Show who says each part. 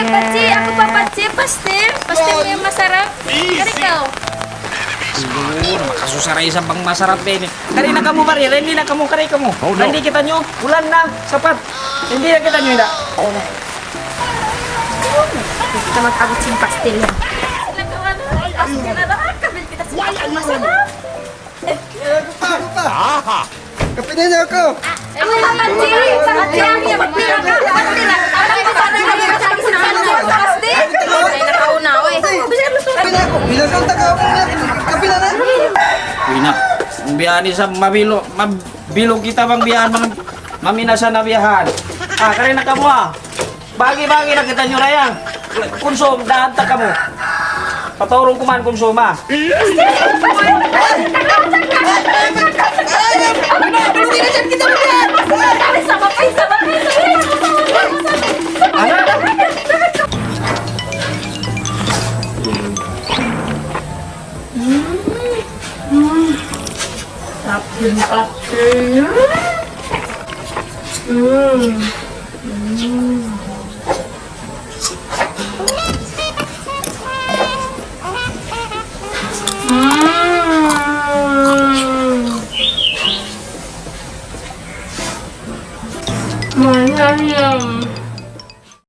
Speaker 1: Paci, aku pa Paci, pastil. Pastil yang masarap. Kan ikaw?
Speaker 2: Siguro, makasusara isang pang masarap din. Kanina kamu baril, hindi na kamu kari kamu. Hindi kita nyo, ulan na, sapat. Hindi na kita nyo, hindi.
Speaker 1: Kita mag-abot sing pastil. Pastil na lang. Kabil kita sing pastil masarap.
Speaker 3: Aha! Kapinan niyo ako!
Speaker 1: Ako pa Paci. Paci, ang iya magpira ka. Pastil. Ang masarap na yung masarap sa pastil. Ay, nakauna, oy.
Speaker 3: Kapinan ako! Bilang ka ako niya! Kapinan na!
Speaker 2: Uy na, ang biyahan sa mabilog kita bang biyahan mga maminasan na biyahan. Kanina kamu Bagi-bagi na kita nyo rayang. Konsum, daan ta kamu. Paturong kuman konsuma.
Speaker 1: Pastil.